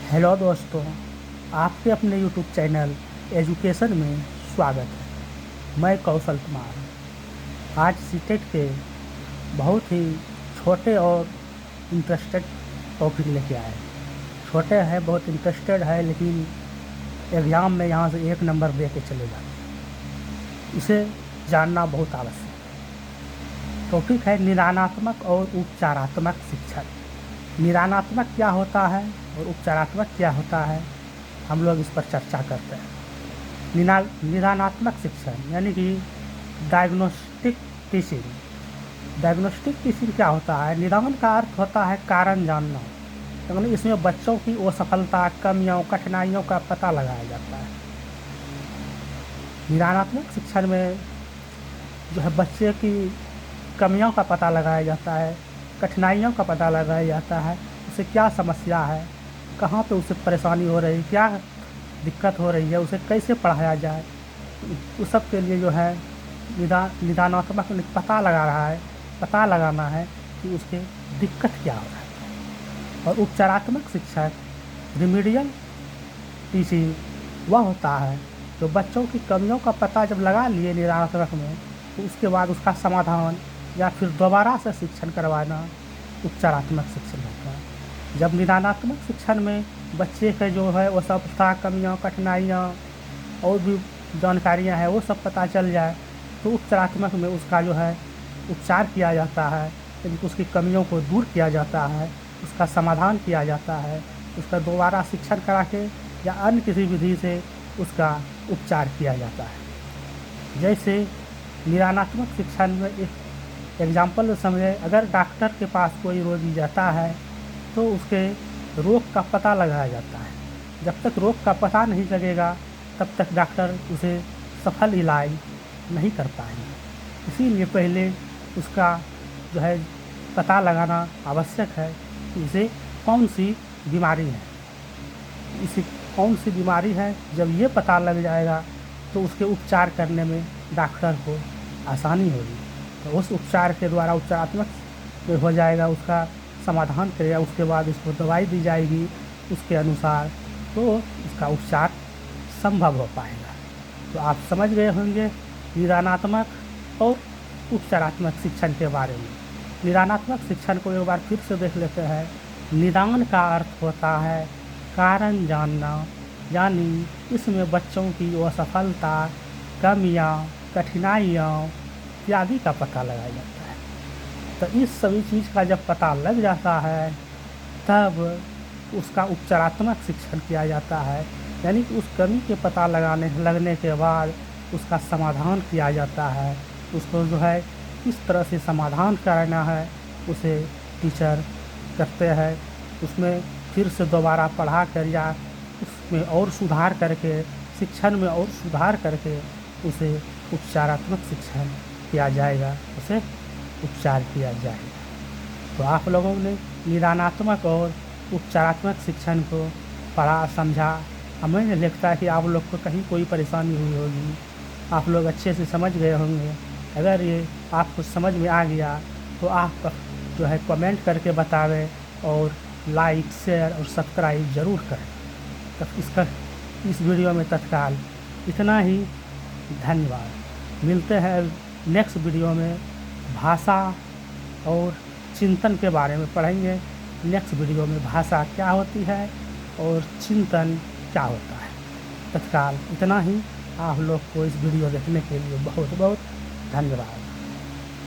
Hello दोस्तों, आपके अपने यूट्यूब चैनल एजुकेशन में स्वागत है। मैं कौशल कुमार आज सीटेट के बहुत ही छोटे और इंटरेस्टेड टॉपिक लेके आए। छोटे हैं, बहुत इंटरेस्टेड है, लेकिन एग्ज़ाम में यहाँ से 1 नंबर दे के चले जाते हैं। इसे जानना बहुत आवश्यक है। टॉपिक है निदानात्मक और उपचारात्मक शिक्षण। निदानात्मक क्या होता है और उपचारात्मक क्या होता है, हम लोग इस पर चर्चा करते हैं। निदानात्मक शिक्षण यानी कि डायग्नोस्टिक टीचिंग। डायग्नोस्टिक टीचिंग क्या होता है? निदान का अर्थ होता है कारण जानना, यानी इसमें बच्चों की असफलता, कमियों, कठिनाइयों का पता लगाया जाता है। निदानात्मक शिक्षण में जो है बच्चे की कमियों का पता लगाया जाता है, कठिनाइयों का पता लगाया जाता है, उसे क्या समस्या है, कहाँ पे उसे परेशानी हो रही है, क्या दिक्कत हो रही है, उसे कैसे पढ़ाया जाए। उस सब के लिए जो है निदानात्मक पता लगाना है कि उसके दिक्कत क्या हो रहा है। और उपचारात्मक शिक्षक रिमीडियल टीचिंग वह होता है जो बच्चों की कमियों का पता जब लगा लिए निदानात्मक में, तो उसके बाद उसका समाधान या फिर दोबारा से शिक्षण करवाना उपचारात्मक शिक्षण होता है। जब निदानात्मक शिक्षण में बच्चे के जो है वो सब कमियाँ, कठिनाइयाँ और भी जानकारियाँ हैं वो सब पता चल जाए, तो उपचारात्मक में उसका जो है उपचार किया जाता है, यानी कि उसकी कमियों को दूर किया जाता है, उसका समाधान किया जाता है, उसका दोबारा शिक्षण करा के या अन्य किसी विधि से उसका उपचार किया जाता है। जैसे निदानात्मक शिक्षण में एक एग्जाम्पल समझे, अगर डॉक्टर के पास कोई रोगी जाता है तो उसके रोग का पता लगाया जाता है। जब तक रोग का पता नहीं लगेगा तब तक डॉक्टर उसे सफल इलाज नहीं कर पाएंगे। इसीलिए पहले उसका जो है पता लगाना आवश्यक है कि उसे कौन सी बीमारी है, इसे कौन सी बीमारी है। जब ये पता लग जाएगा तो उसके उपचार करने में डॉक्टर को आसानी होगी, तो उस उपचार के द्वारा उपचारात्मक में हो जाएगा, उसका समाधान करेगा, उसके बाद उसको दवाई दी जाएगी उसके अनुसार, तो उसका उपचार संभव हो पाएगा। तो आप समझ गए होंगे निदानात्मक और उपचारात्मक शिक्षण के बारे में। निदानात्मक शिक्षण को एक बार फिर से देख लेते हैं। निदान का अर्थ होता है कारण जानना, यानी इसमें बच्चों की असफलता, कमियाँ, कठिनाइयाँ इत्यादि का पता लगाया जाता है। तो इस सभी चीज़ का जब पता लग जाता है तब उसका उपचारात्मक शिक्षण किया जाता है, यानी कि उस कमी के पता लगने के बाद उसका समाधान किया जाता है। उसको जो है किस तरह से समाधान करना है उसे टीचर करते हैं। उसमें फिर से दोबारा पढ़ा कर या उसमें और सुधार करके, शिक्षण में और सुधार करके उसे उपचारात्मक शिक्षण किया जाएगा, उसे उपचार किया जाएगा। तो आप लोगों ने निदानात्मक और उपचारात्मक शिक्षण को पढ़ा, समझा। हमें लगता है कि आप लोग को कहीं कोई परेशानी हुई होगी, आप लोग अच्छे से समझ गए होंगे। अगर ये आपको समझ में आ गया तो आप जो है कमेंट करके बतावें और लाइक, शेयर और सब्सक्राइब ज़रूर करें। तो इस वीडियो में तत्काल इतना ही। धन्यवाद। मिलते हैं नेक्स्ट वीडियो में। भाषा और चिंतन के बारे में पढ़ेंगे। नेक्स्ट वीडियो में भाषा क्या होती है और चिंतन क्या होता है। तत्काल इतना ही। आप लोग को इस वीडियो देखने के लिए बहुत बहुत धन्यवाद।